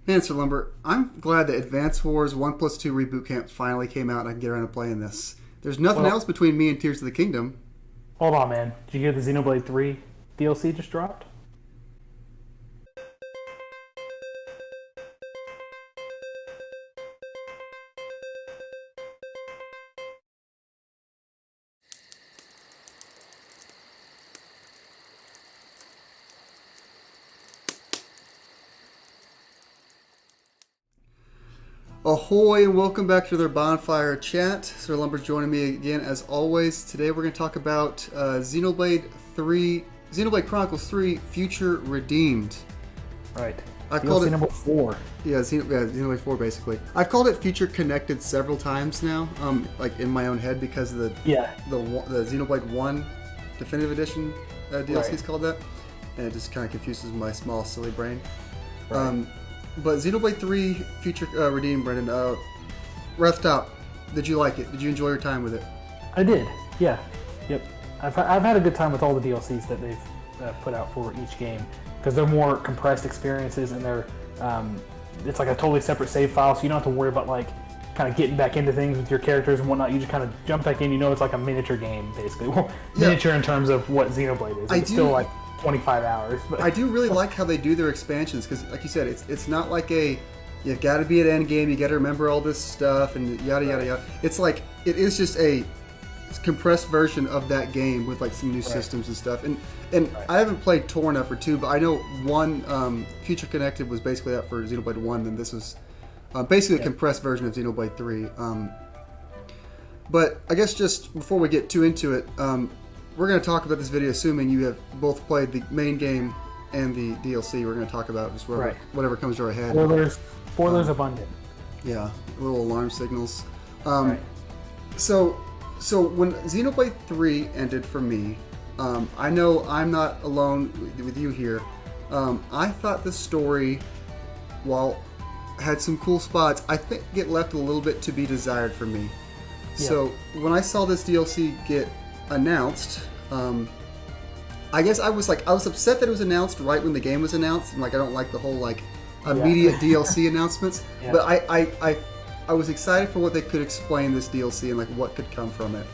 Man, Sir Lumber, I'm glad that Advance Wars 1 plus 2 Reboot Camp finally came out and I can get around to playing this. There's nothing Well, else between me and Tears of the Kingdom. hold on, man. Did you hear the Xenoblade 3 DLC just dropped? Ahoy and welcome back to their Bonfire Chat. Sir Lumber's joining me again as always. Today we're going to talk about Xenoblade Chronicles 3 Future Redeemed. Right. I called DLC it number 4. Xenoblade 4 basically. I've called it Future Connected several times now, like in my own head because of Yeah. the Xenoblade 1 Definitive Edition DLC is Right. called that, and it just kind of confuses my small silly brain. Right. But Xenoblade 3 Future Redeemed, Brendan, right off the top, did you like it? Did you enjoy your time with it? I did. Yeah. Yep. I've had a good time with all the DLCs that they've put out for each game because they're more compressed experiences and they're it's like a totally separate save file, so you don't have to worry about like kind of getting back into things with your characters and whatnot. You just kind of jump back in. You know, it's like a miniature game basically. Well, Yeah. miniature in terms of what Xenoblade is. It's still like 25 hours. But I do really like how they do their expansions because, like you said, it's not like you've got to be at end game, you got to remember all this stuff and yada yada yada. It's like it is just a compressed version of that game with like some new systems and stuff. And I haven't played Torna for 2, but I know one Future Connected was basically that for Xenoblade 1, and this was basically a compressed version of Xenoblade 3. But I guess just before we get too into it, we're going to talk about this video assuming you have both played the main game and the DLC. We're going to talk about just whatever comes to our head. Spoilers abundant. Yeah, little alarm signals. Right. So when Xenoblade 3 ended for me, I know I'm not alone with you here. I thought the story, while had some cool spots, I think it left a little bit to be desired for me. Yeah. So when I saw this DLC get announced, I guess I was upset that it was announced right when the game was announced, and like I don't like the whole like immediate DLC announcements. Yeah. But I was excited for what they could explain this DLC and like what could come from it.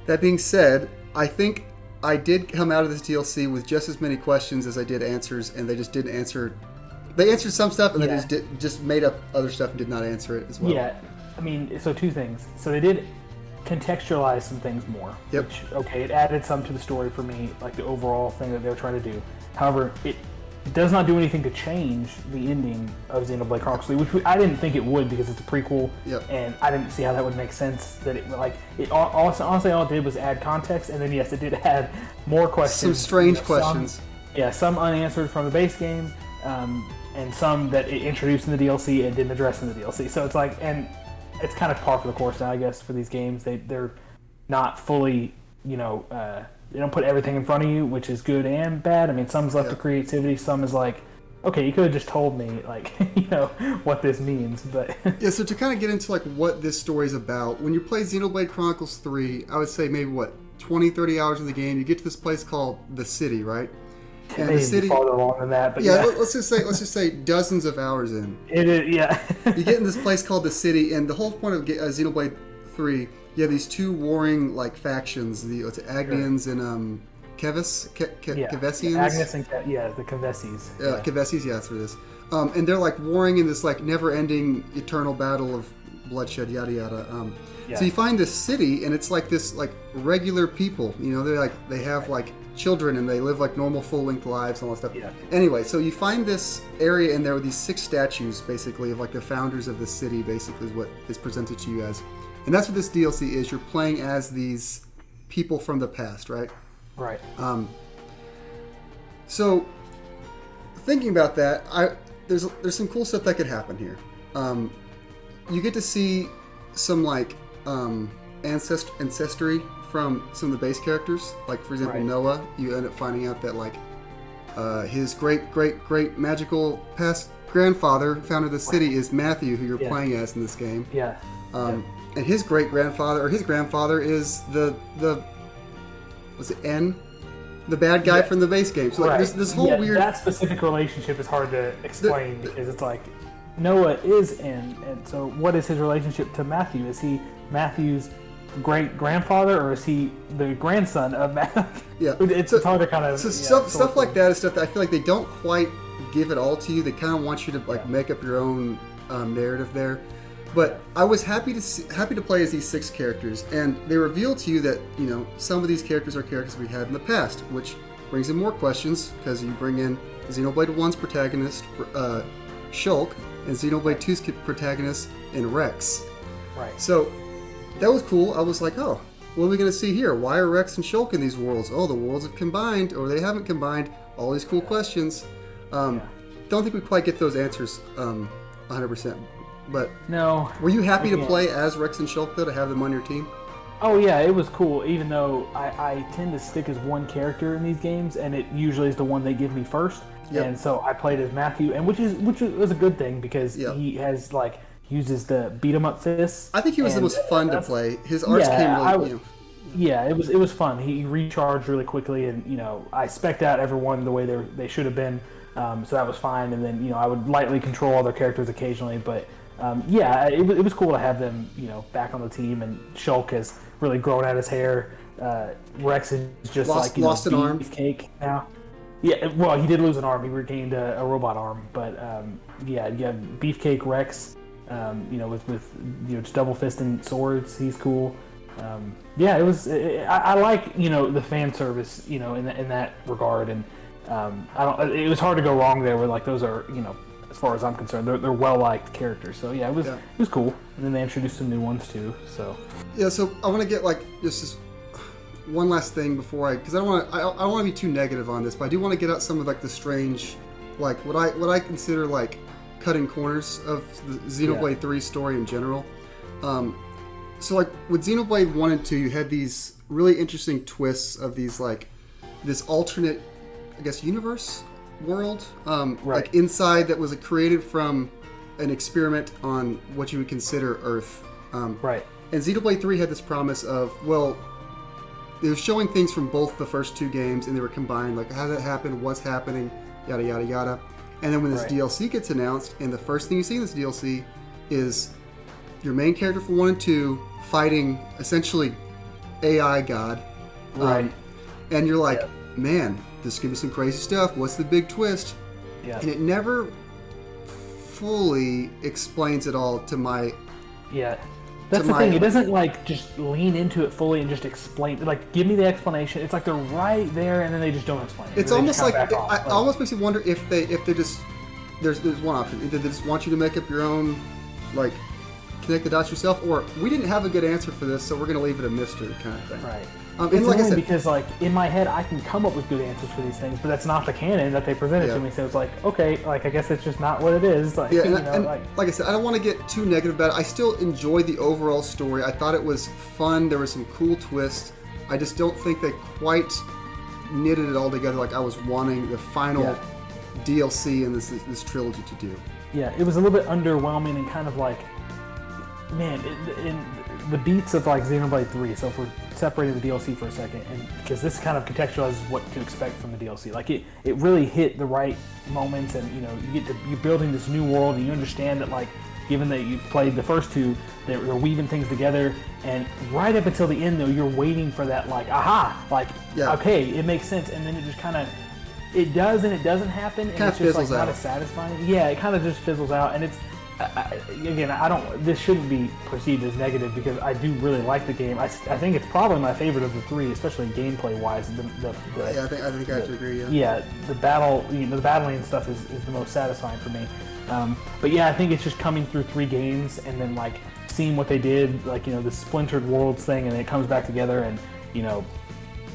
That being said, I think I did come out of this DLC with just as many questions as I did answers, and they just didn't answer. They answered some stuff, and they just made up other stuff and did not answer it as well. Yeah, I mean, so two things. So they did contextualize some things more. Yep. Which, okay, it added some to the story for me, like the overall thing that they were trying to do. However, it does not do anything to change the ending of Xenoblade Chronicles 3, which I didn't think it would because it's a prequel, and I didn't see how that would make sense. That honestly, all it did was add context, and then yes, it did add more questions. Some strange questions. Some unanswered from the base game, and some that it introduced in the DLC and didn't address in the DLC. So it's like, and it's kind of par for the course now, I guess, for these games. They're not fully, they don't put everything in front of you, which is good and bad. I mean, some's left to creativity, some is like, okay, you could have just told me, like, what this means, but... Yeah, so to kind of get into, like, what this story's about, when you play Xenoblade Chronicles 3, I would say maybe, 20, 30 hours of the game, you get to this place called the city, right? And the city farther along than that, but let's just say dozens of hours in. It is, yeah. You get in this place called the city, and the whole point of Xenoblade 3, you have these two warring like factions, the Agnians and Kevesians. Agnes and the Kevesis. Kevesis, yeah, that's what it is. And they're like warring in this like never-ending eternal battle of bloodshed, yada yada. So you find this city, and it's like this like regular people. They have like children, and they live like normal full-length lives and all that stuff. Yeah. Anyway, so you find this area, and there are these 6 statues, basically, of like the founders of the city. Basically, is what is presented to you as, and that's what this DLC is. You're playing as these people from the past, right? Right. So thinking about that, there's some cool stuff that could happen here. You get to see some like ancestry from some of the base characters. Like for example, Noah. You end up finding out that like his great magical past grandfather, founder of the city, is Matthew, who you're playing as in this game. Yeah. And his great grandfather is the was it N? the bad guy from the base game. So like this whole weird that specific relationship is hard to explain because it's like Noah is N, and so what is his relationship to Matthew? Is he Matthew's great grandfather, or is he the grandson of Matthew? Yeah, it's hard to kind of stuff like that is stuff that I feel like they don't quite give it all to you. They kind of want you to like make up your own narrative there. But I was happy to play as these 6 characters, and they reveal to you that some of these characters are characters we had in the past, which brings in more questions because you bring in Xenoblade 1's protagonist Shulk and Xenoblade 2's protagonist in Rex. Right. So that was cool. I was like, oh, what are we going to see here? Why are Rex and Shulk in these worlds? Oh, the worlds have combined, or they haven't combined. All these cool questions. Don't think we quite get those answers 100%. But no. Were you happy to play as Rex and Shulk, though, to have them on your team? Oh, yeah, it was cool, even though I tend to stick as one character in these games, and it usually is the one they give me first. Yep. And so I played as Matthew, and which was a good thing because he has, uses the beat-em-up fists. I think he was the most fun to play. His arts came Yeah, it was fun. He recharged really quickly, and I spec'd out everyone the way they should have been, so that was fine. And then I would lightly control other characters occasionally, but it was cool to have them back on the team. And Shulk has really grown out his hair. Rex is just lost an arm. Beefcake now. Yeah, well, he did lose an arm. He regained a robot arm, but Beefcake Rex. With just double fisting swords, he's cool. It was. I like the fan service in that regard, and It was hard to go wrong there. Where those are as far as I'm concerned, they're well liked characters. So it was cool. And then they introduced some new ones too. So so I want to get just this one last thing before because I don't want to be too negative on this, but I do want to get out some of the strange what I consider cutting corners of the Xenoblade 3 story in general. So with Xenoblade 1 and 2, you had these really interesting twists of these this alternate, I guess, universe world, inside that was created from an experiment on what you would consider Earth. Right. And Xenoblade 3 had this promise of, it was showing things from both the first 2 games, and they were combined, how did that happen, what's happening, yada, yada, yada. And then when this DLC gets announced, and the first thing you see in this DLC is your main character from 1 and 2 fighting, essentially, AI God. Right. And you're like, man, this is going to be some crazy stuff. What's the big twist? Yeah. And it never fully explains it all to my... Yeah. That's the thing. It doesn't just lean into it fully and just explain. Give me the explanation. It's they're right there and then they just don't explain it. It's almost it almost makes me wonder if they just there's one option. Either they just want you to make up your own connect the dots yourself, or we didn't have a good answer for this, so we're going to leave it a mystery kind of thing. Right. It's only because in my head I can come up with good answers for these things, but that's not the canon that they presented to me. So it's okay, I guess it's just not what it is. Like I said, I don't want to get too negative about it. I still enjoyed the overall story. I thought it was fun. There were some cool twists. I just don't think they quite knitted it all together like I was wanting the final DLC in this trilogy to do. Yeah, it was a little bit underwhelming and kind of man, in the beats of Xenoblade 3. So if we're separating the DLC for a second, and because this kind of contextualizes what to expect from the DLC, it really hit the right moments, and you're building this new world, and you understand that given that you've played the first 2, they're weaving things together, and right up until the end though, you're waiting for that aha, okay, it makes sense, and then it just kind of. It does and it doesn't happen, and it's just not as satisfying. Yeah, it kind of just fizzles out, and it's. Again, I don't. This shouldn't be perceived as negative because I do really like the game. I think it's probably my favorite of the 3, especially gameplay wise. I think I have to agree. Yeah, the battle, the battling stuff is the most satisfying for me. But yeah, I think it's just coming through 3 games and then seeing what they did, the splintered worlds thing, and it comes back together, and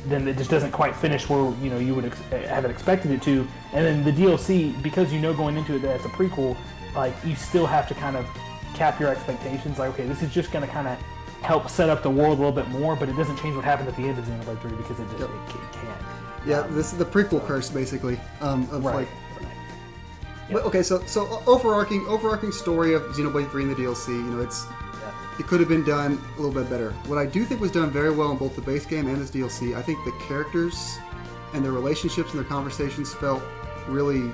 then it just doesn't quite finish where you would have expected it to, and then the DLC, because going into it that it's a prequel. You still have to kind of cap your expectations. Okay, this is just going to kind of help set up the world a little bit more, but it doesn't change what happened at the end of Xenoblade 3 because it can't. Yeah, this is the prequel curse, basically. Right. But okay, so overarching story of Xenoblade 3 and the DLC. It could have been done a little bit better. What I do think was done very well in both the base game and this DLC, I think the characters and their relationships and their conversations felt really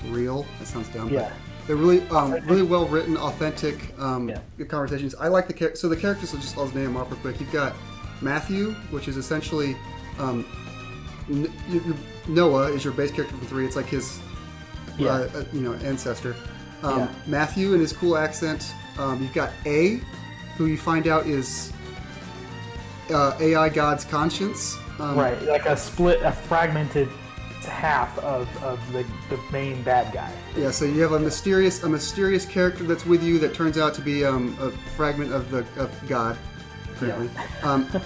real. That sounds dumb. Yeah. But they're really well written, authentic good conversations. I like the characters. So the characters, I'll just name them off real quick. You've got Matthew, which is essentially Noah is your base character from 3. It's like his ancestor. Matthew and his cool accent. You've got A, who you find out is AI God's conscience. Right, like a fragmented half of the main bad guy. Yeah, so you have a mysterious character that's with you that turns out to be a fragment of God. Apparently,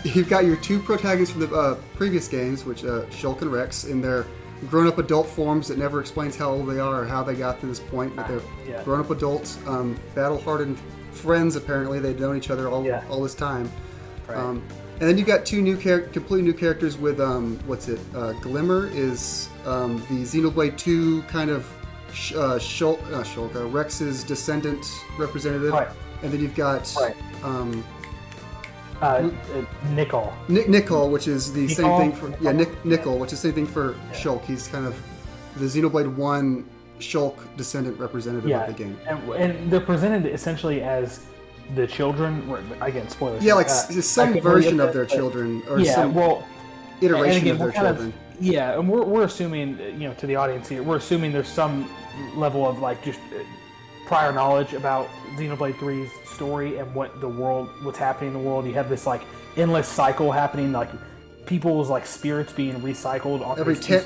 you've got your 2 protagonists from the previous games, which Shulk and Rex, in their grown-up adult forms that never explains how old they are or how they got to this point. But they're grown-up adults, battle-hardened friends. Apparently, they've known each other all this time. Right. And then you've got 2 completely new characters with Glimmer is the Xenoblade 2 kind of Shulk, Rex's descendant representative, right. And then you've got Nickel. Nickel, which is the same thing for Nickel, which is the same thing for Shulk. He's kind of the Xenoblade 1 Shulk descendant representative of the game. And they're presented essentially as the children. Again, spoilers. Yeah, like some version of their children, or some iteration of their children. And we're assuming, to the audience here, we're assuming there's some level of like just prior knowledge about Xenoblade 3's story and what's happening in the world. You have this like endless cycle happening, like people's like spirits being recycled on every 10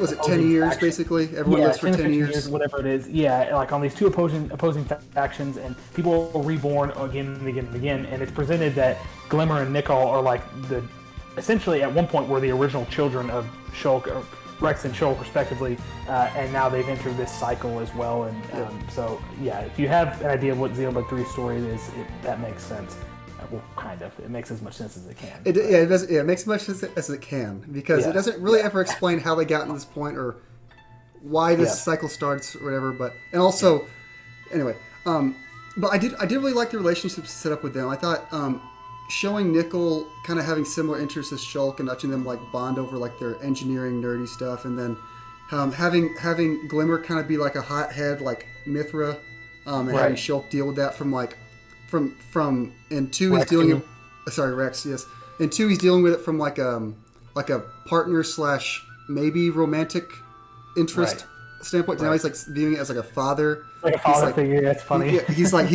years factions. Basically everyone lives for 10 years, whatever it is. Like on these 2 opposing factions, and people are reborn again and again and again, and it's presented that Glimmer and Nickel are like essentially at one point were the original children of Shulk, or Rex and Shulk respectively, and now they've entered this cycle as well. And so if you have an idea of what Xenoblade 3's story is, that makes sense. Well, kind of. It makes as much sense as it can. It makes as much sense as it can, because it doesn't really ever explain how they got to this point or why this cycle starts or whatever. But anyway, but I did really like the relationships set up with them. I thought showing Nickel kind of having similar interests as Shulk and watching them like bond over like their engineering nerdy stuff, and then having Glimmer kind of be like a hothead like Mithra, and having Shulk deal with that from in 2 he's dealing with Rex, yes. In 2 he's dealing with it from like a partner / maybe romantic interest standpoint. Now he's like viewing it as like a father. Like a father figure, that's funny. He's like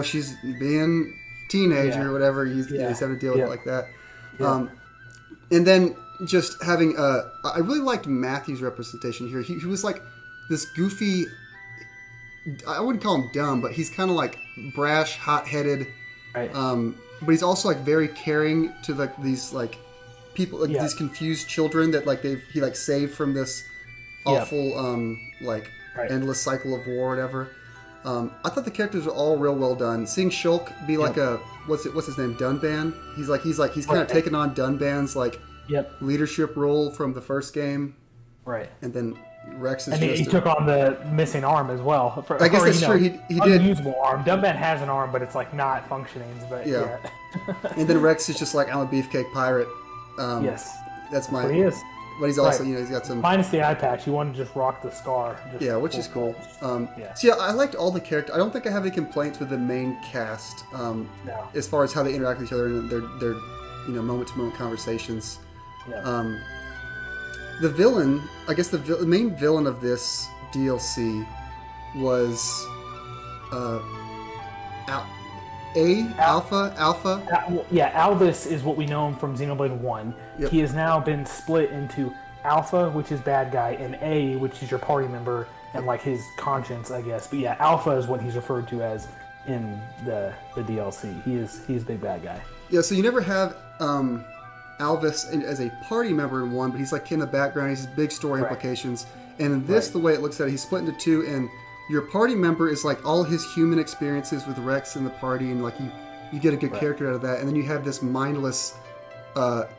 she's being teenage or whatever. He's having to deal with it like that. Yeah. And then just having I really liked Matthew's representation here. He was like this goofy, I wouldn't call him dumb, but he's kind of like brash, hot-headed. Right. But he's also like very caring to like these like people, like these confused children that like he like saved from this awful endless cycle of war or whatever. I thought the characters were all real well done. Seeing Shulk be like a what's his name, Dunban. He's kind of taken on Dunban's like leadership role from the first game. Right. And then Rex is he took on the missing arm as well. I guess that's true. He did. Unusable arm. Dunban has an arm, but it's like not functioning. But and then Rex is just like, I'm a beefcake pirate. Yes. That's my. But he is. But he's also, he's got some. Minus the eye patch, you want to just rock the scar. Which is cool. So I liked all the characters. I don't think I have any complaints with the main cast. No. As far as how they interact with each other and their moment-to-moment conversations. Yeah. The villain, I guess the main villain of this DLC was Alpha. Alvis is what we know him from Xenoblade 1. Yep. He has now been split into Alpha, which is bad guy, and A, which is your party member, and like his conscience, I guess. But Alpha is what he's referred to as in the DLC. He's big bad guy. Yeah, so you never have Alvis as a party member in 1, but he's like in the background. He has big story implications. And in this, the way it looks at it, he's split into 2, and your party member is like all his human experiences with Rex in the party, and like you get a good character out of that. And then you have this mindless,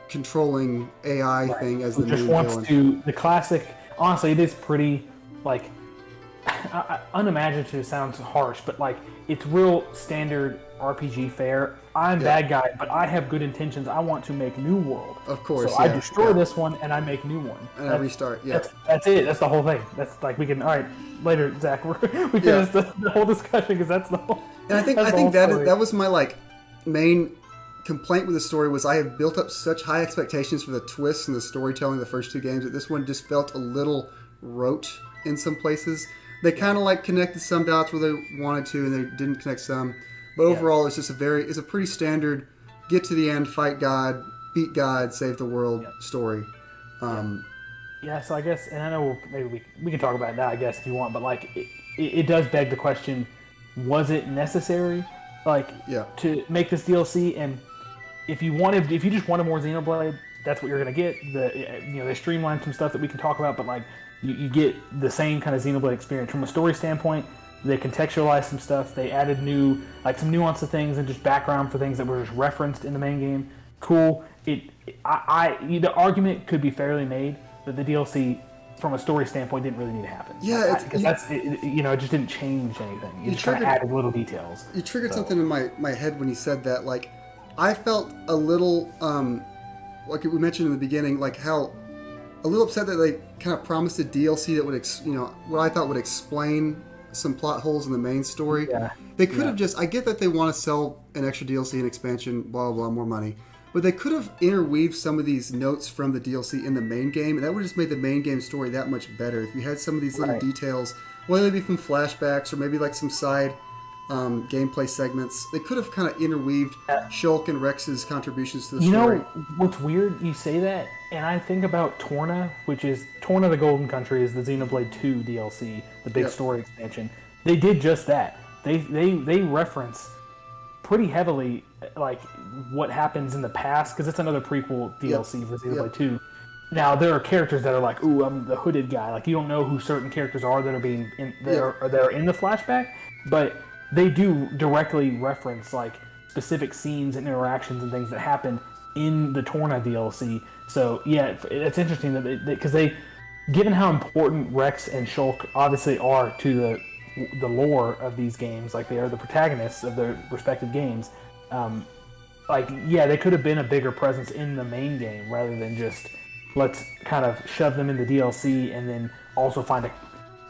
controlling AI thing as the main villain. The classic. Honestly, it is pretty like unimaginative sounds harsh, but like it's real standard RPG fare. I'm Yeah. bad guy, but I have good intentions. I want to make new world. Of course, So I yeah, destroy yeah. this one and I make new one. And I restart. Yeah. That's it. That's the whole thing. That's like we can. All right, later, Zach. We Yeah. finished the whole discussion because that's the whole. And I think that's the whole that story. that was my like main complaint with the story was I have built up such high expectations for the twists and the storytelling of the first two games that this one just felt a little rote in some places. They kind of like connected some dots where they wanted to, and they didn't connect some. But overall, it's just it's a pretty standard get to the end, fight God, beat God, save the world story. Yeah, so I guess, and I know maybe we can talk about it now, I guess, if you want, but like it does beg the question: was it necessary, like, to make this DLC? And if you just wanted more Xenoblade, that's what you're gonna get. They streamlined some stuff that we can talk about, but like you get the same kind of Xenoblade experience from a story standpoint. They contextualized some stuff. They added some nuance of things and just background for things that were just referenced in the main game. Cool. The argument could be fairly made that the DLC, from a story standpoint, didn't really need to happen. Yeah, it just didn't change anything. It just kind of added little details. You triggered something in my head when you said that. Like, I felt a little, like we mentioned in the beginning, like how a little upset that they kind of promised a DLC that would, what I thought would explain some plot holes in the main story. Yeah. They could have I get that they want to sell an extra DLC and expansion, blah, blah, blah, more money. But they could have interweaved some of these notes from the DLC in the main game, and that would have just made the main game story that much better. If you had some of these little details, whether they be from flashbacks or maybe like some side gameplay segments, they could have kind of interweaved Shulk and Rex's contributions to the story. You know what's weird? You say that, and I think about Torna, which is Torna the Golden Country, is the Xenoblade 2 DLC, the big story expansion. They did just that. They reference pretty heavily like what happens in the past, because it's another prequel DLC for Xenoblade 2. Now there are characters that are like, "Ooh, I'm the hooded guy." Like you don't know who certain characters are that are being that are in the flashback, but they do directly reference like specific scenes and interactions and things that happened in the Torna DLC. So yeah, it's interesting that because they, given how important Rex and Shulk obviously are to the lore of these games, like they are the protagonists of their respective games. They could have been a bigger presence in the main game rather than just let's kind of shove them into DLC and then also find a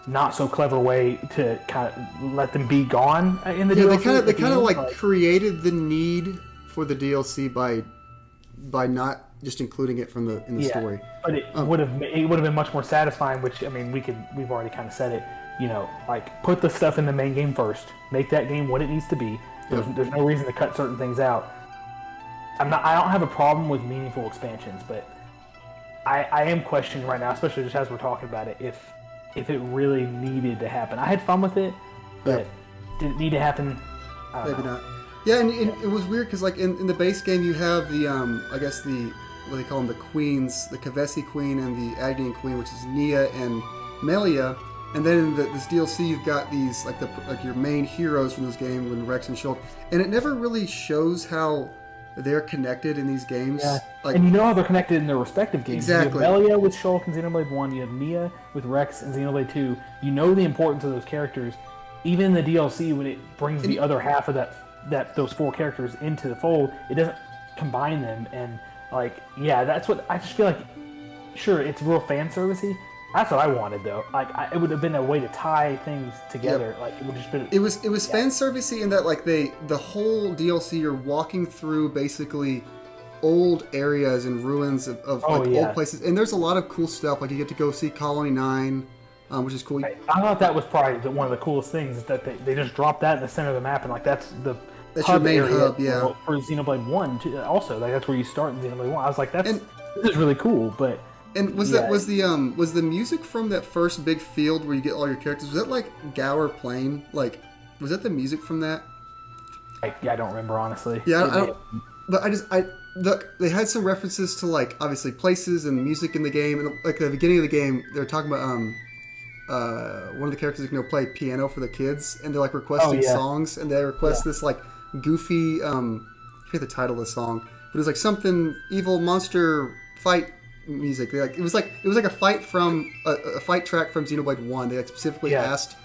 not so clever way to kind of let them be gone in the DLC. They kind of created the need for the DLC by not just including it in the story. But it would have been much more satisfying. Which I mean, we've already kind of said it. Like put the stuff in the main game first. Make that game what it needs to be. There's no reason to cut certain things out. I don't have a problem with meaningful expansions, but I am questioning right now, especially just as we're talking about it, if it really needed to happen. I had fun with it, but did it need to happen? Maybe not. Yeah, and it was weird because like in the base game you have the I guess the what they call them, the queens, the Kavesi queen and the Agnian queen, which is Nia and Melia. And then in this DLC, you've got these like your main heroes from this game, when Rex and Shulk, and it never really shows how they're connected in these games. Yeah. Like, and you know how they're connected in their respective games. Exactly. You have Melia with Shulk in Xenoblade 1, you have Nia with Rex in Xenoblade 2. You know the importance of those characters. Even in the DLC, when it brings the other half of those four characters into the fold, it doesn't combine them. And that's what I just feel like. Sure, it's real fan servicey. That's what I wanted, though. Like, it would have been a way to tie things together. Yep. Like, it would just been. It was fan servicey in that, like, the whole DLC, you're walking through basically old areas and ruins of old places, and there's a lot of cool stuff. Like, you get to go see Colony 9, which is cool. Right. I thought that was probably one of the coolest things, is that they just dropped that in the center of the map, and like that's your main hub, for Xenoblade 1 too. Also, like that's where you start in Xenoblade 1. I was like, this is really cool, but. And was the music from that first big field where you get all your characters? Was that like Gower Plain? Like, was that the music from that? I don't remember, honestly. Yeah, they had some references to like obviously places and music in the game, and like at the beginning of the game, they were talking about one of the characters can play piano for the kids, and they're like requesting songs, and they request this like goofy I forget the title of the song, but it's like something evil monster fight music. It was like a fight from a fight track from Xenoblade 1. They like specifically asked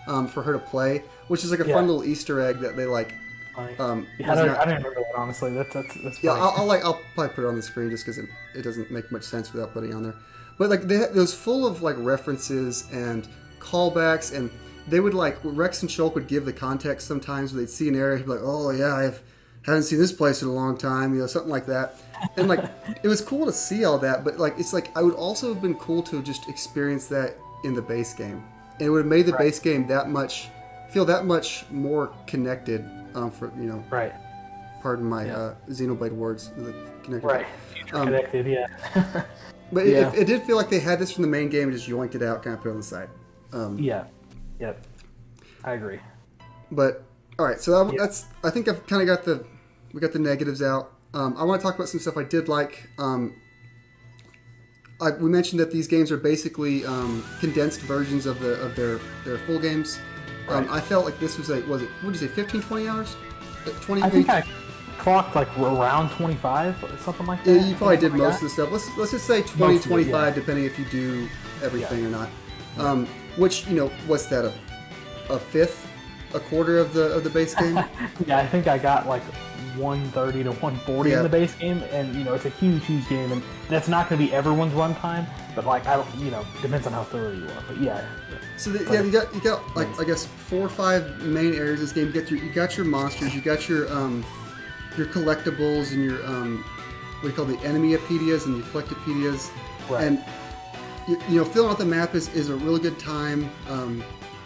for her to play, which is like a fun little Easter egg that they like. I didn't remember that, honestly. That's funny. Yeah, I'll probably put it on the screen just because it doesn't make much sense without putting it on there. But like it was full of like references and callbacks, and they would like Rex and Shulk would give the context sometimes. Where they'd see an area, he'd be like, "Oh yeah, haven't seen this place in a long time," something like that. And like it was cool to see all that, but like it's like I would also have been cool to just experience that in the base game, and it would have made the base game feel that much more connected. Right. Pardon my Xenoblade words. Connected. Right. Connected, yeah. But it did feel like they had this from the main game and just yoinked it out, kind of put it on the side. Yep. I agree. But all right, so that's. I think I've kind of we got the negatives out. I want to talk about some stuff I did like. We mentioned that these games are basically condensed versions of their full games. Right. I felt like this was what did you say, 15, 20 hours? 20 I think I clocked like around 25 or something like that. Yeah, you probably did most of the stuff. Let's just say 20, 25, depending if you do everything or not. Which, what's that, a fifth, a quarter of the base game? Yeah, I think I got like 130 to 140 in the base game, and it's a huge game, and that's not going to be everyone's runtime, but like depends on how thorough you are. But So you got like I guess 4 or 5 main areas of this game. You got your monsters, you got your collectibles, and your what do you call the enemyopedias and your collectopedias, right. And filling out the map is a really good time.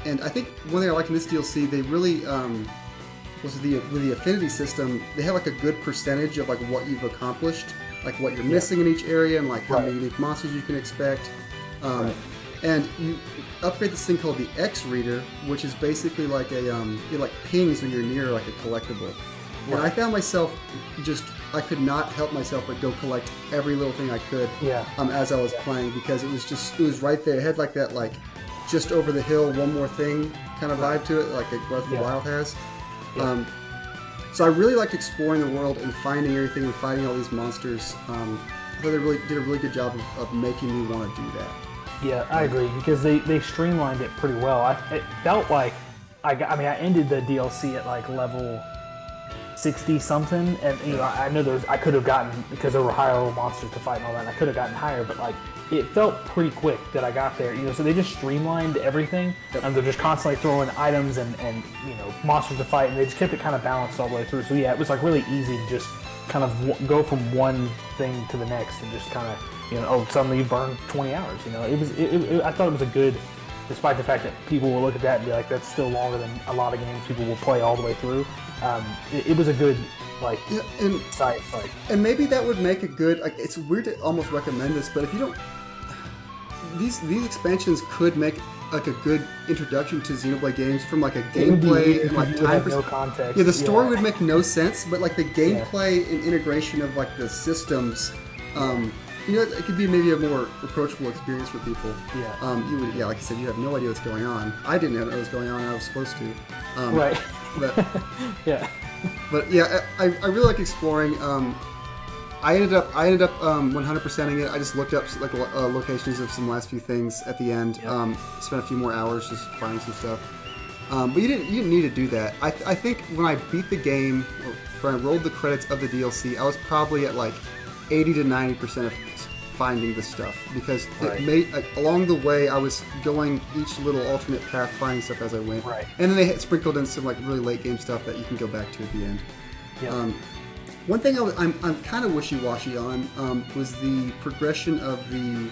And I think one thing I like in this DLC, they really with the affinity system, they have like a good percentage of like what you've accomplished, like what you're missing in each area, and like how many unique monsters you can expect. And you upgrade this thing called the X Reader, which is basically like it like pings when you're near like a collectible. And I found myself I could not help myself but go collect every little thing I could as I was playing, because it was right there. It had like that like just over the hill, one more thing kind of vibe to it, like Breath of the Wild has. So I really liked exploring the world and finding everything and fighting all these monsters. I thought they really did a really good job of making me want to do that. Yeah, I agree, because they streamlined it pretty well. It felt like I ended the DLC at like level 60 something, and I know I could have gotten, because there were higher level monsters to fight and all that, I could have gotten higher, but like it felt pretty quick that I got there. So they just streamlined everything, and they're just constantly throwing items and monsters to fight, and they just kept it kind of balanced all the way through. So it was like really easy to just kind of go from one thing to the next and just kind of suddenly you burn 20 hours. I thought it was a good, despite the fact that people will look at that and be like, that's still longer than a lot of games people will play all the way through. It was a good side. And maybe that would make a good. Like, it's weird to almost recommend this, but if you don't, these expansions could make like a good introduction to Xenoblade games from like a gameplay and like time perspective. No context. Yeah, the story would make no sense, but like the gameplay and integration of like the systems. It could be maybe a more approachable experience for people. Yeah. Like you said, you have no idea what's going on. I didn't know what was going on. I was supposed to. Right. But yeah. But yeah, I really like exploring. I ended up 100%ing it. I just looked up like locations of some last few things at the end. Spent a few more hours just finding some stuff. But you didn't need to do that. I think when I beat the game, or when I rolled the credits of the DLC, I was probably at like 80 to 90% of finding the stuff, because it made along the way I was going each little alternate path, finding stuff as I went. Right. And then they had sprinkled in some like really late game stuff that you can go back to at the end. Yeah. One thing I'm kind of wishy-washy on was the progression of the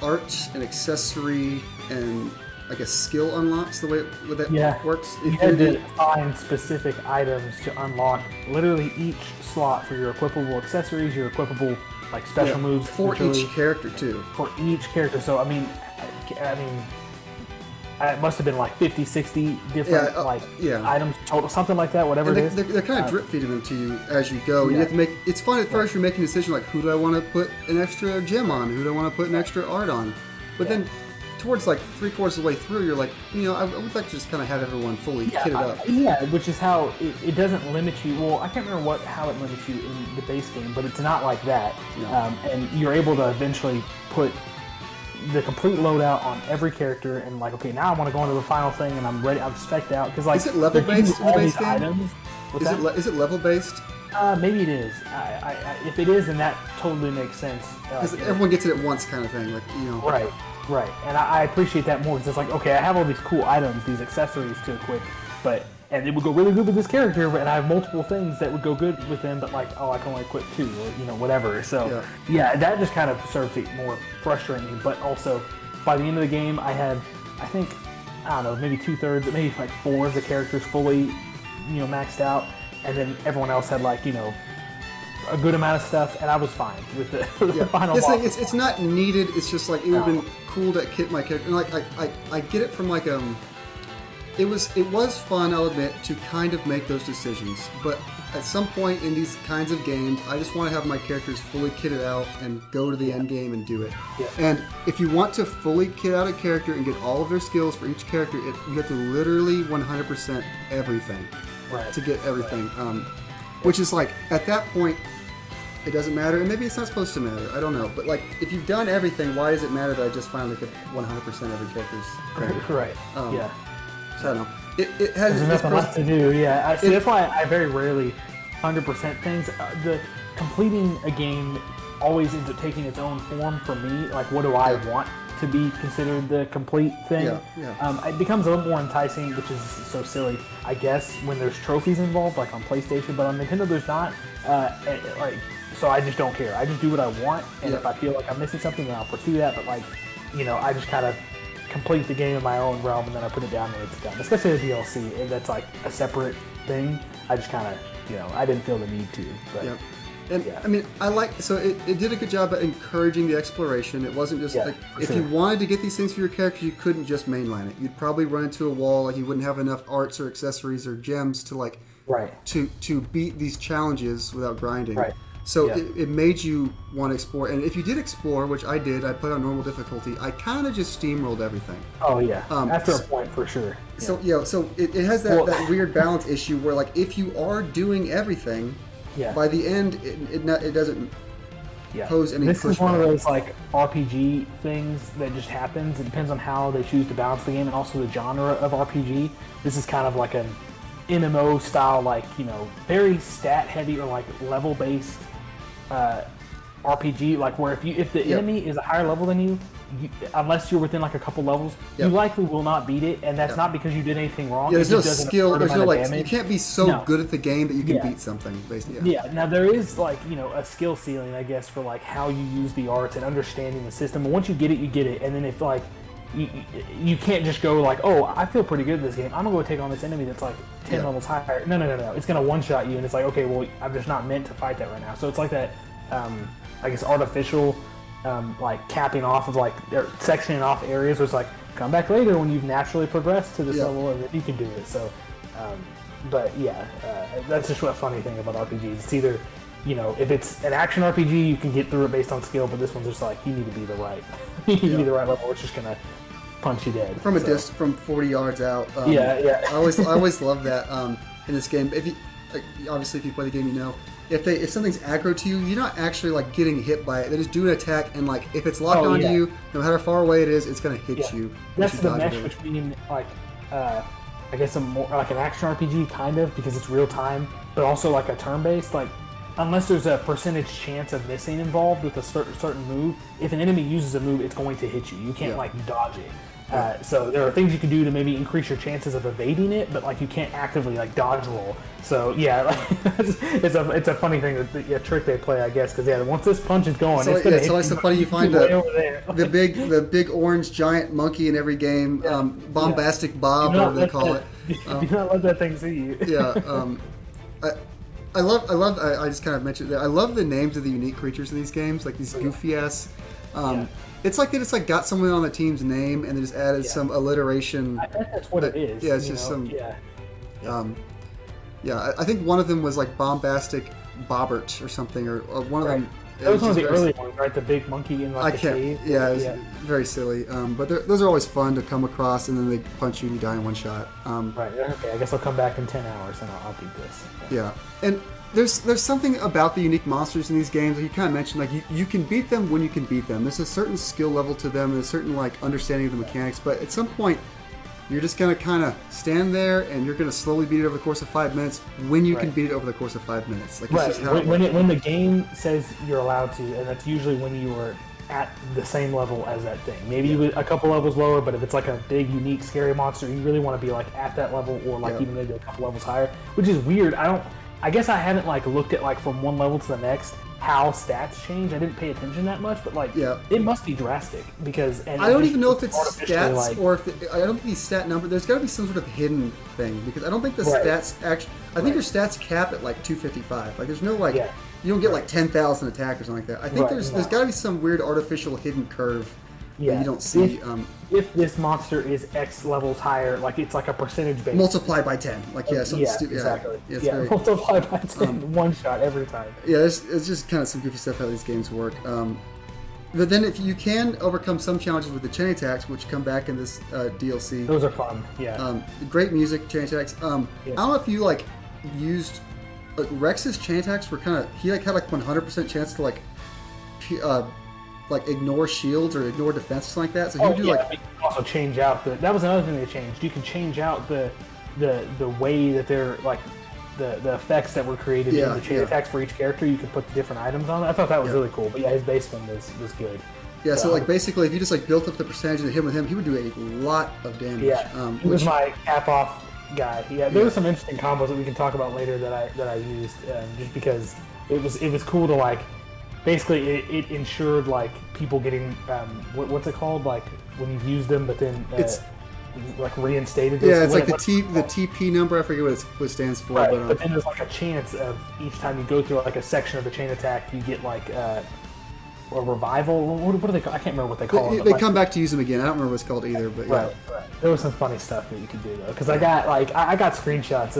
art and accessory and I guess skill unlocks, the way that works. You had to find specific items to unlock literally each slot for your equipable accessories, your equipable like special moves for each character too. For each character, so I mean, it must have been like 50, 60 different items total, something like that, whatever it is. They're kind of drip feeding them to you as you go. And you have to make. It's fun at first. You're making a decision like, who do I want to put an extra gem on? Who do I want to put an extra art on? But then towards like 3/4 of the way through, you're like, I would like to just kind of have everyone fully kitted up. Yeah, which is how it doesn't limit you. Well, I can't remember how it limits you in the base game, but it's not like that. Yeah. And you're able to eventually put the complete loadout on every character, and like, okay, now I want to go into the final thing, and I'm ready. I'm spec'd out because like, is it level based in the base game? Items. Is it level based? Maybe it is. If it is, then that totally makes sense. Because everyone gets it at once, kind of thing. Like Right. And I appreciate that more because it's like, okay, I have all these cool items, these accessories to equip, and it would go really good with this character, and I have multiple things that would go good with them, but like, I can only equip 2, or whatever. So yeah, that just kind of serves to more frustrate me. But also, by the end of the game, I had, I think, I don't know, maybe 2/3, maybe like 4 of the characters fully, maxed out, and then everyone else had like, a good amount of stuff, and I was fine with the final boss. It's not needed. It's just like it would have been cool to kit my character. And like I get it from like it was fun, I'll admit, to kind of make those decisions. But at some point in these kinds of games, I just want to have my characters fully kitted out and go to the end game and do it. Yeah. And if you want to fully kit out a character and get all of their skills for each character, you have to literally 100% everything to get everything. Which is like, at that point, it doesn't matter, and maybe it's not supposed to matter. I don't know, but like, if you've done everything, why does it matter that I just finally get 100% every character's credit? Right. Yeah. So I don't know. It has. There's nothing left to do. Yeah. See, that's why I very rarely 100% things. The completing a game always ends up taking its own form for me. Like, what do I want to be considered the complete thing? It becomes a little more enticing, which is so silly, I guess, when there's trophies involved, like on PlayStation. But on Nintendo, there's not. So I just don't care. I just do what I want, and if I feel like I'm missing something, then I'll pursue that. But like, I just kind of complete the game in my own realm, and then I put it down when it's done. Especially the DLC, and that's like a separate thing. I just kind of, I didn't feel the need to. But, I mean, it did a good job at encouraging the exploration. It wasn't just like, if you wanted to get these things for your character, you couldn't just mainline it. You'd probably run into a wall, like you wouldn't have enough arts or accessories or gems to like, to beat these challenges without grinding. Right. So it made you want to explore. And if you did explore, which I did, I put on normal difficulty, I kind of just steamrolled everything. Oh, yeah. After a point, for sure. So, so it has that weird balance issue where, like, if you are doing everything, by the end, it doesn't pose any pushback. This is one of those, like, RPG things that just happens. It depends on how they choose to balance the game and also the genre of RPG. This is kind of like an MMO style, like, very stat heavy or like level based RPG, like where if the enemy is a higher level than you, unless you're within like a couple levels, you likely will not beat it, and that's not because you did anything wrong. There's no skill. There's no like damage. You can't be so good at the game that you can beat something. Basically, Now there is like a skill ceiling, I guess, for like how you use the arts and understanding the system. But once you get it, you get it, and then if like you can't just go like, oh, I feel pretty good at this game, I'm gonna go take on this enemy that's like 10 levels higher. No. It's gonna one-shot you, and it's like, okay, well, I'm just not meant to fight that right now. So it's like that, I guess, artificial, like capping off of like, or sectioning off areas where it's like, come back later when you've naturally progressed to this level, and then you can do it. So, that's just a funny thing about RPGs. It's either, if it's an action RPG, you can get through it based on skill, but this one's just like, you need to be the right, level. It's just gonna punch you dead from from 40 yards out. I always love that in this game. If you obviously if you play the game, if something's aggro to you, you're not actually like getting hit by it. They just do an attack, and like if it's locked onto you, no matter how far away it is, it's gonna hit you. That's the mesh between like I guess a more like an action RPG kind of, because it's real time, but also like a turn based, like. Unless there's a percentage chance of missing involved with a certain move, if an enemy uses a move, it's going to hit you. You can't like dodge it. So there are things you can do to maybe increase your chances of evading it, but like you can't actively like dodge roll. So it's a funny thing, a trick they play, I guess, because once this punch is going, it's gonna hit you. So funny you find the big orange giant monkey in every game, bombastic Bob, whatever they call it. Do not let that thing see you. I just kind of mentioned that. I love the names of the unique creatures in these games, like these goofy ass. It's like they just like got someone on the team's name and they just added some alliteration. I bet that's what it is. Yeah, it's just some. I think one of them was like bombastic Bobbert or something, or one of them. That was one of the early ones, right? The big monkey in like the cave. Yeah, it was very silly. But those are always fun to come across, and then they punch you and you die in one shot. Right. Okay. I guess I'll come back in 10 hours and I'll beat this. Yeah. And there's something about the unique monsters in these games. Like you kind of mentioned, like you can beat them when you can beat them. There's a certain skill level to them, and a certain like understanding of the mechanics. But at some point, you're just gonna kind of stand there, and you're gonna slowly beat it over the course of 5 minutes. When you can beat it over the course of 5 minutes, like right. It's just how when the game says you're allowed to, and that's usually when you are at the same level as that thing. Maybe a couple levels lower, but if it's like a big, unique, scary monster, you really want to be like at that level, or like even maybe a couple levels higher. Which is weird. I guess I haven't like looked at like from one level to the next how stats change. I didn't pay attention that much, but like it must be drastic because. And I don't even know if it's stats like, or if I don't think these stat number. There's got to be some sort of hidden thing because I don't think the stats actually. I think your stats cap at like 255. Like there's no like you don't get like 10,000 attack or something like that. I think there's got to be some weird artificial hidden curve that you don't see. If this monster is X levels higher, like it's like a percentage base. Multiply by 10. Like something stupid. Exactly. Very, multiply by 10, one shot every time. Yeah, it's just kind of some goofy stuff how these games work. But then if you can overcome some challenges with the chain attacks, which come back in this DLC. Those are fun. Yeah. Great music, chain attacks. I don't know if you like used Rex's chain attacks were kind of he like had like 100% chance to like ignore shields or ignore defense or something like that. So you do like you can also change out that was another thing they changed. You can change out the way that they're like the effects that were created in the chain attacks for each character. You could put the different items on it. I thought that was really cool. But his base one was good. Yeah, so like basically if you just like built up the percentage of hit with him, he would do a lot of damage. Yeah, he was my cap off guy. There were some interesting combos that we can talk about later that I used just because it was cool to like. Basically, it ensured like people getting what's it called, like when you've used them, but then it's like reinstated. Yeah, it's like the TP number. I forget what it stands for. Right, but then there's like a chance of each time you go through like a section of the chain attack, you get like a revival. What do they call? I can't remember what they call it. They come back to use them again. I don't remember what it's called either. But right. There was some funny stuff that you could do though, because I got screenshots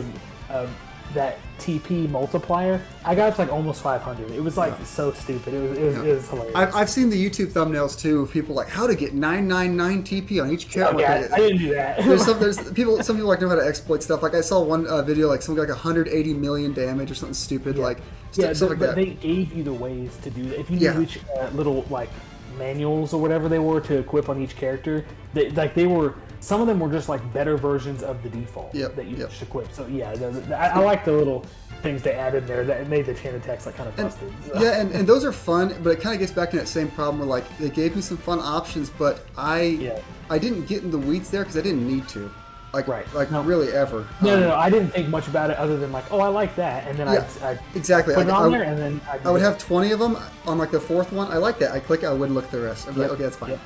of that TP multiplier. I got up to like almost 500. It was like so stupid. It was hilarious. I've seen the YouTube thumbnails too of people like how to get 999 TP on each character. I didn't do that. Some people like know how to exploit stuff. Like I saw one video like someone got like 180 million damage or something stupid like stuff like that. They gave you the ways to do that. If you knew which little like manuals or whatever they were to equip on each character, they were. Some of them were just like better versions of the default that you just equip. So I like the little things they added there that made the chain attacks like kind of busted. Yeah, and those are fun, but it kind of gets back to that same problem where like they gave me some fun options, but I didn't get in the weeds there because I didn't need to. Really ever. No, I didn't think much about it other than like, oh, I like that, and then I exactly put it on there, and then I would have 20 of them on like the fourth one. I like that. I click, I wouldn't look at the rest. I'd be like, okay, that's fine.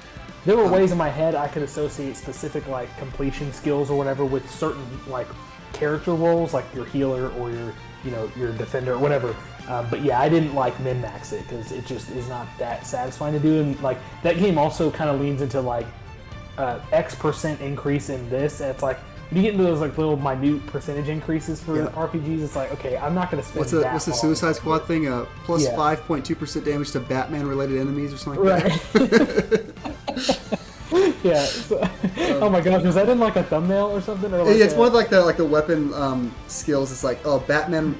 There were ways in my head I could associate specific like completion skills or whatever with certain like character roles, like your healer or your defender or whatever. But I didn't like min-max it because it just is not that satisfying to do. And like that game also kind of leans into like X% increase in this, and it's like when you get into those like little minute percentage increases for RPGs, it's like okay, I'm not going to spend. What's the Suicide Squad thing? Plus 5.2% damage to Batman-related enemies or something like that. Oh my gosh, was that in like a thumbnail or something? Or like it's one of like the weapon skills. It's like Batman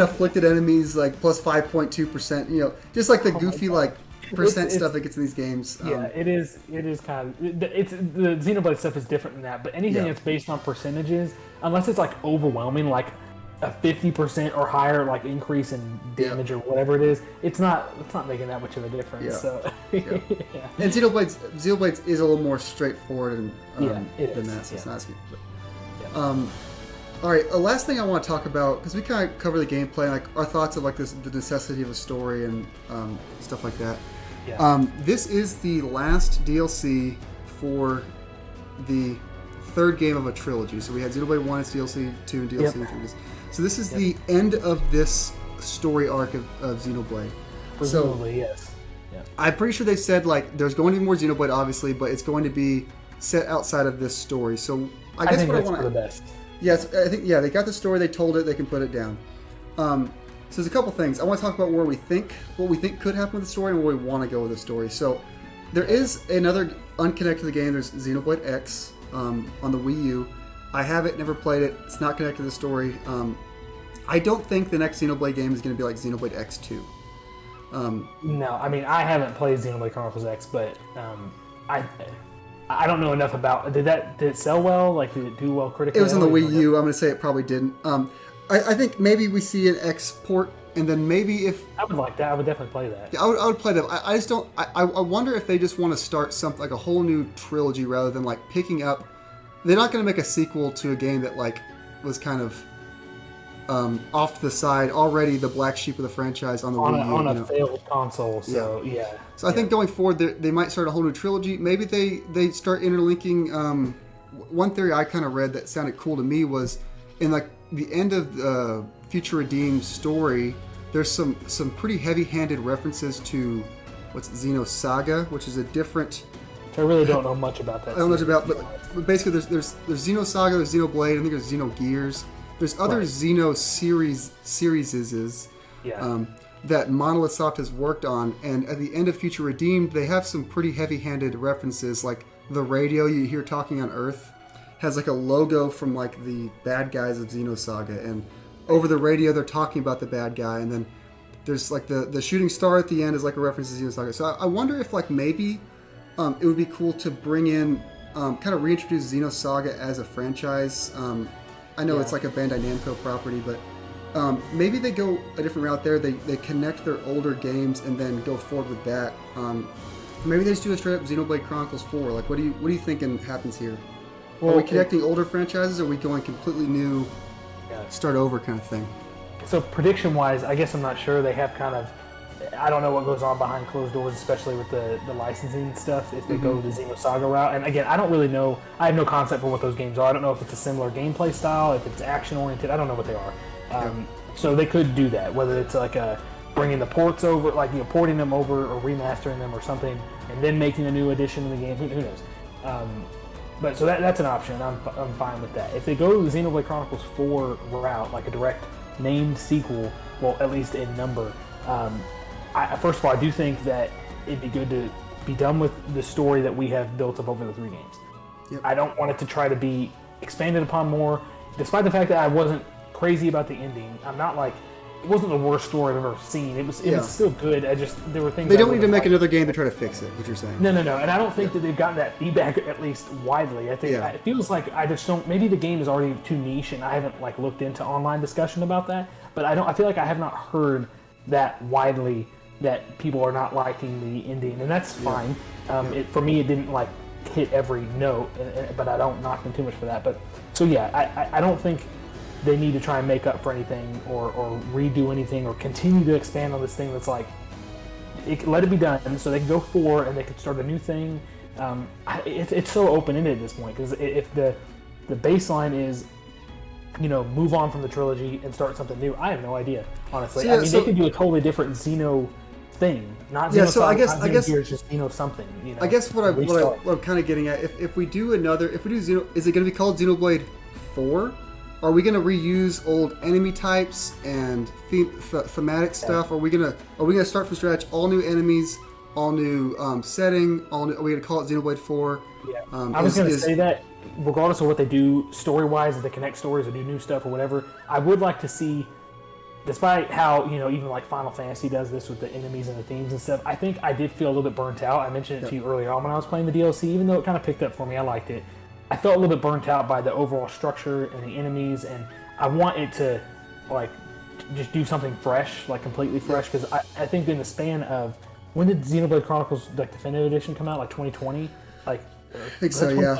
afflicted enemies like plus 5.2%. Just like the goofy like percent stuff that gets in these games. It is kind of the Xenoblade stuff is different than that. But anything that's based on percentages, unless it's like overwhelming, like a 50% or higher like increase in damage or whatever it is, it's not making that much of a difference. So and Xenoblade is a little more straightforward than that. So it's not as good. All right, the last thing I want to talk about, because we kind of cover the gameplay, like our thoughts of like the necessity of a story and stuff like that. This is the last DLC for the third game of a trilogy. So we had Xenoblade 1, its DLC 2, and DLC 3. So this is the end of this story arc of Xenoblade. Presumably, yes. I'm pretty sure they said like there's going to be more Xenoblade, obviously, but it's going to be set outside of this story. So I guess think that's for the best. Yes, I think they got the story, they told it, they can put it down. So there's a couple things. I want to talk about what we think could happen with the story and where we want to go with the story. So there is another unconnected game. There's Xenoblade X on the Wii U. I have it, never played it. It's not connected to the story. I don't think the next Xenoblade game is going to be like Xenoblade X2. No, I mean, I haven't played Xenoblade Chronicles X, but I don't know enough about. Did it sell well? Like, did it do well critically? It was on the Wii U. I'm going to say it probably didn't. I think maybe we see an export, and then maybe if I would like that, I would definitely play that. Yeah, I would play that. I just don't. I wonder if they just want to start something like a whole new trilogy rather than like picking up. They're not going to make a sequel to a game that like was kind of off to the side already, the black sheep of the franchise on the Wii U. On a failed console. So yeah. So I think going forward, they might start a whole new trilogy. Maybe they start interlinking. One theory I kind of read that sounded cool to me was in like the end of the Future Redeemed story, there's some pretty heavy-handed references to what's Xenosaga, which is a different. I really don't know much about that. I don't know much about, but basically there's Xenosaga, there's Xenoblade, I think there's Xenogears. There's other Xeno series that Monolith Soft has worked on, and at the end of Future Redeemed, they have some pretty heavy-handed references, like the radio you hear talking on Earth has like a logo from like the bad guys of Xenosaga, and over the radio they're talking about the bad guy, and then there's like the shooting star at the end is like a reference to Xenosaga. So I wonder if like maybe it would be cool to bring in kind of reintroduce Xenosaga as a franchise. I know it's like a Bandai Namco property, but maybe they go a different route there. They connect their older games and then go forward with that. Maybe they just do a straight up Xenoblade Chronicles 4. Like, what do you thinking happens here? Are we connecting older franchises, or are we going completely new, start over kind of thing? So prediction-wise, I guess I'm not sure. They have kind of, I don't know what goes on behind closed doors, especially with the licensing stuff, if they go the Xenosaga route. And again, I don't really know. I have no concept for what those games are. I don't know if it's a similar gameplay style, if it's action-oriented. I don't know what they are. So they could do that, whether it's like bringing the ports over, like porting them over or remastering them or something, and then making a new edition of the game. Who knows? But so that's an option. I'm fine with that. If they go the Xenoblade Chronicles 4 route, like a direct named sequel, well, at least in number, first of all, I do think that it'd be good to be done with the story that we have built up over the 3 games. Yep. I don't want it to try to be expanded upon more, despite the fact that I wasn't crazy about the ending. I'm not like, it wasn't the worst story I've ever seen. It was still good. There were things they don't need to make another game to try to fix it. What you're saying? No. And I don't think that they've gotten that feedback at least widely. I think it feels like I just don't. Maybe the game is already too niche, and I haven't like looked into online discussion about that. But I feel like I have not heard that widely that people are not liking the ending, and that's fine. For me, it didn't like hit every note, but I don't knock them too much for that. But so I don't think they need to try and make up for anything or redo anything or continue to expand on this thing that's like, let it be done so they can go 4 and they can start a new thing. It's so open-ended at this point, because if the baseline is, move on from the trilogy and start something new, I have no idea, honestly. They could do a totally different Xeno thing, not Xeno. So I guess it's just something. I guess what I'm kind of getting at, if we do Xeno, is it going to be called Xenoblade 4? Are we going to reuse old enemy types and thematic stuff? Are we gonna start from scratch, all new enemies, all new setting? Are we going to call it Xenoblade 4? Yeah. I was going to say that regardless of what they do story-wise, if they connect stories or do new stuff or whatever, I would like to see, despite how even like Final Fantasy does this with the enemies and the themes and stuff, I think I did feel a little bit burnt out. I mentioned it to you earlier on when I was playing the DLC, even though it kind of picked up for me. I liked it. I felt a little bit burnt out by the overall structure and the enemies, and I want it to like just do something fresh, like completely fresh, because I think in the span of, when did Xenoblade Chronicles like Definitive Edition come out? Like 2020? Like I think so, yeah.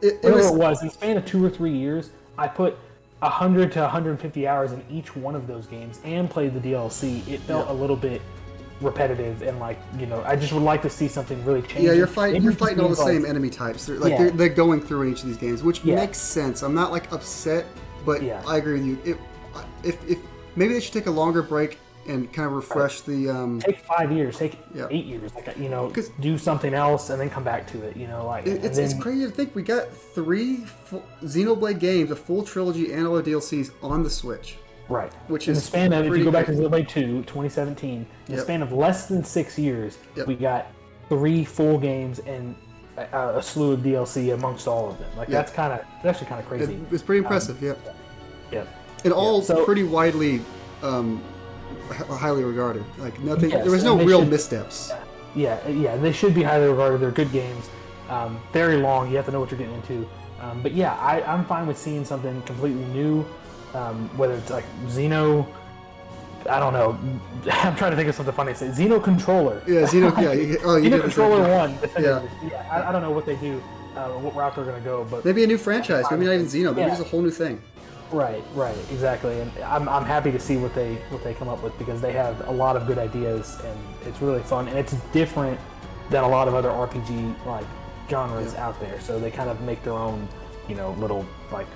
It was in the span of 2 or 3 years, I put 100 to 150 hours in each one of those games and played the DLC. It felt a little bit repetitive, and like I just would like to see something really change. Yeah, you're fighting all the same enemy types. They're going through in each of these games, which makes sense. I'm not like upset, but I agree with you. If maybe they should take a longer break and kind of refresh the. Take 5 years, take 8 years, do something else and then come back to it. It's crazy to think we got 3 Xenoblade games, a full trilogy and all the DLCs on the Switch. Right. Which in the is span of, if you go back to crazy. Xenoblade 2, 2017, in the Yep. span of less than 6 years, Yep. we got 3 full games and a slew of DLC amongst all of them. Like Yep. that's actually kind of crazy. It's pretty impressive. Yeah. Yep. And all So- pretty widely highly regarded. Like nothing. Yes, there was no and they real should- missteps. Yeah, they should be highly regarded. They're good games. Very long. You have to know what you're getting into. But yeah, I'm fine with seeing something completely new. Whether it's like Xeno, I don't know. I'm trying to think of something funny to say. Xeno Controller. Yeah, Xeno. Yeah. You Xeno did the same Controller thing. 1. Yeah. I don't know what they do, what route they're going to go, but Maybe a new franchise. Maybe not even Xeno. Maybe Yeah. it's a whole new thing. right, exactly. And I'm happy to see what they come up with because they have a lot of good ideas and it's really fun and it's different than a lot of other RPG like genres out there. So they kind of make their own, little like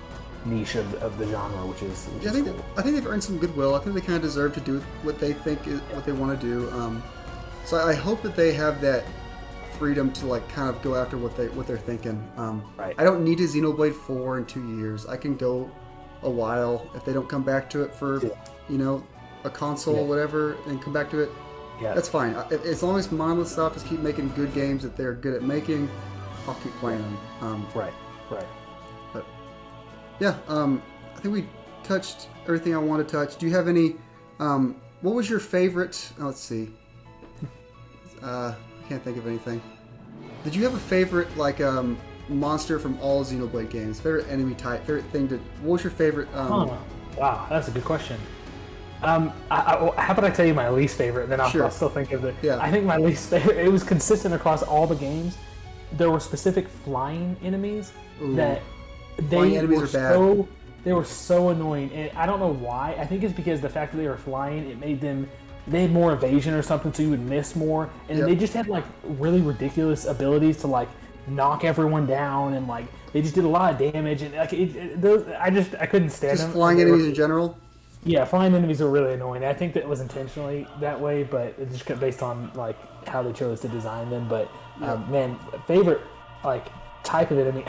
niche of the genre, which is Yeah, cool. I think they've earned some goodwill. I think they kind of deserve to do what they think is what they want to do. So I hope that they have that freedom to like kind of go after what they're thinking. Right. I don't need a Xenoblade 4 in 2 years. I can go a while if they don't come back to it for a console or whatever and come back to it. Yeah. That's fine. As long as Monolith Soft just keep making good games that they're good at making, I'll keep playing them. Right. But yeah, I think we touched everything I want to touch. Do you have any? What was your favorite? Oh, let's see. I can't think of anything. Did you have a favorite like monster from all Xenoblade games? Favorite enemy type? Favorite thing to? What was your favorite? Wow, that's a good question. How about I tell you my least favorite, and then Sure. I'll still think of it. Yeah. I think my least favorite. It was consistent across all the games. There were specific flying enemies that Flying they enemies were are bad. they were so annoying, and I don't know why. I think it's because the fact that they were flying, it made them. They had more evasion or something, so you would miss more, and Yep. they just had like really ridiculous abilities to like knock everyone down, and like they just did a lot of damage, and like I couldn't stand Just them. flying And they were- enemies in general. Yeah, flying enemies are really annoying. I think that it was intentionally that way, but it's just based on like how they chose to design them. But man, favorite like type of enemy.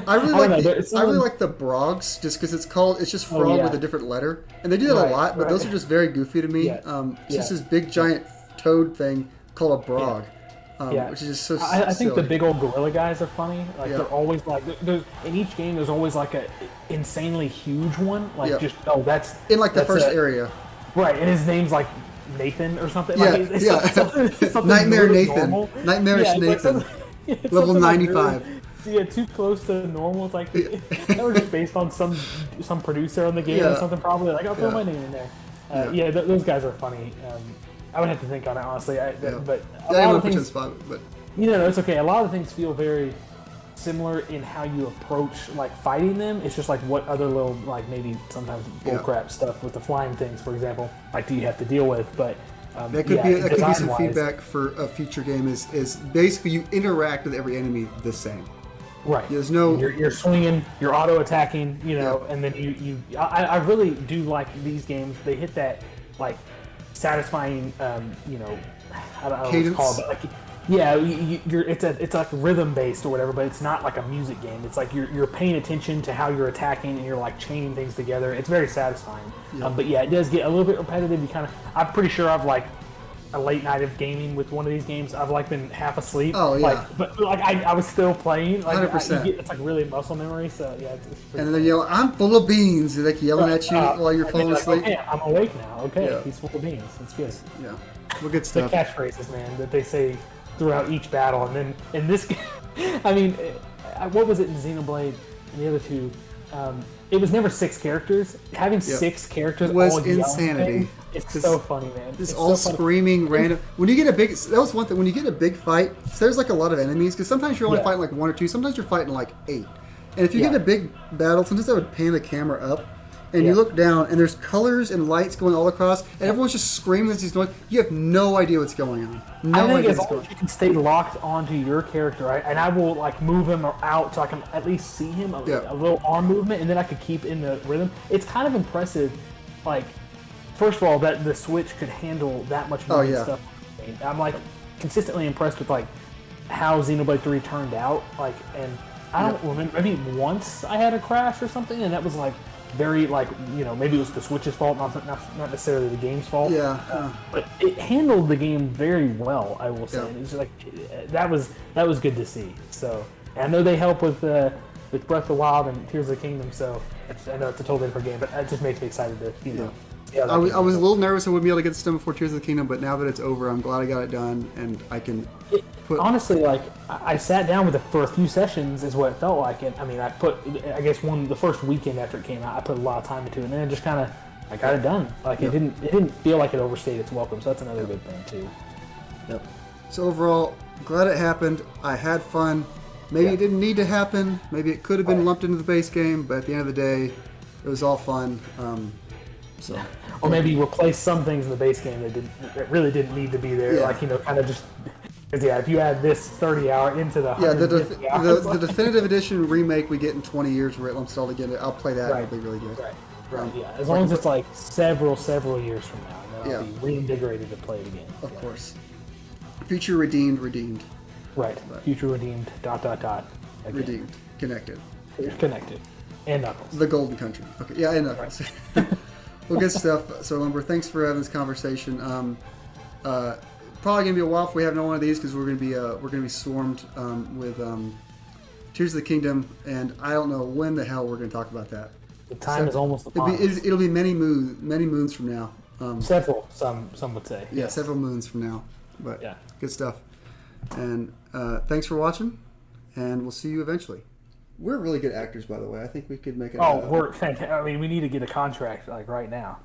I really don't like know, I really like the Brogs just because it's just frog yeah. with a different letter, and they do that a Right, lot. But right. those are just very goofy to me. Yeah. It's just this big giant toad thing called a Brog, Yeah. which is just so. I think the silly. big old gorilla guys are funny. Like Yeah. they're always like in each game. There's always like a insanely huge one. Like Yeah. just that's in like the that's first a- area. right, and his name's like Nathan or something. Yeah, like, it's yeah. something Nightmare really Nathan. normal. Nightmarish Yeah, it's like Nathan. something- it's Level something like 95. really, too close to normal. It's like that was just based on some producer on the game Yeah. or something. Probably like I'll throw Yeah. my name in there. Those guys are funny. I would have to think on it honestly. But a I lot want of to put you on the things, spot, but it's okay. A lot of things feel very similar in how you approach like fighting them. It's just like what other little like maybe sometimes bullcrap stuff with the flying things, for example. Like do you have to deal with? But that could be some design-wise- feedback for a future game. Is basically you interact with every enemy the same. Right. There's no. You're swinging, you're auto attacking, Yeah. and then I really do like these games. They hit that like satisfying, I don't know what Cadence? it's called, but like it's like rhythm based or whatever, but it's not like a music game. It's like you're paying attention to how you're attacking and you're like chaining things together. It's very satisfying. Yeah. But yeah, it does get a little bit repetitive. I'm pretty sure I've like a late night of gaming with one of these games. I've like been half asleep. Oh, yeah. But I was still playing. Like 100%. it's like really muscle memory. So yeah, it's pretty And then they yell, "I'm full of beans!" They're like yelling at you while you're and falling then like, asleep. Okay, I'm awake now. Okay, Yeah. he's full of beans. That's good. Yeah, well, good The stuff. catchphrases, man, that they say throughout each battle, and then in this game, I mean, what was it in Xenoblade and the other two? It was never 6 characters. Having 6 characters Was all yelling insanity. things, it's so funny, man. Just It's all so funny. screaming random. When you get a big, that was one thing. When you get a big fight, so there's like a lot of enemies because sometimes you're only Yeah. fighting like 1 or 2. Sometimes you're fighting like 8. And if you Yeah. get a big battle, sometimes I would pan the camera up, and you Yeah. look down, and there's colors and lights going all across, and everyone's just screaming at these noise. You have no idea what's going on. No I think idea as what's long going as you can stay locked onto your character, right? And I will like move him out so I can at least see him, a little arm movement, and then I could keep in the rhythm. It's kind of impressive, like, first of all, that the Switch could handle that much more yeah. stuff. I'm like consistently impressed with like how Xenoblade 3 turned out, like, and I don't remember, maybe once I had a crash or something, and that was like very like maybe it was the Switch's fault, not necessarily the game's fault. Yeah, but it handled the game very well. I will say Yeah. it's like that was good to see. So and I know they help with Breath of the Wild and Tears of the Kingdom. So I know it's a totally different game, but it just makes me excited to see how that I was game a little nervous I wouldn't be able to get this done before Tears of the Kingdom, but now that it's over, I'm glad I got it done, and I can honestly, like I sat down with it for a few sessions, is what it felt like. And I mean, I guess the first weekend after it came out, I put a lot of time into it, and then it just kind of I got it done. Like it didn't feel like it overstayed its welcome. So that's another good thing too. Yep. So overall, glad it happened. I had fun. Maybe it didn't need to happen. Maybe it could have been lumped into the base game, but at the end of the day, it was all fun. Or maybe replace some things in the base game that really didn't need to be there. Yeah. Like kind of just. Because if you add this 30-hour into the 150 hours, the definitive edition remake we get in 20 years where it lumps it all together, I'll play that. Right. It'll be really good. Right. Yeah. As long as it's like several years from now, and then I'll Yeah. be reinvigorated to play it again. Of course. Future redeemed. Right. Future redeemed. ... Again. Redeemed. Connected. Connected. And Knuckles. The Golden Country. Okay. Yeah, and Knuckles. Well, good stuff. So, Lumber, thanks for having this conversation. Probably gonna be a while if we have no one of these because we're gonna be swarmed with Tears of the Kingdom, and I don't know when the hell we're gonna talk about that. The time is almost upon us. It'll be many moons from now. Several, some would say. Yeah, several moons from now. But Yeah. good stuff. And thanks for watching, and we'll see you eventually. We're really good actors, by the way. I think we could make it. Oh, we're fantastic. I mean, we need to get a contract like right now.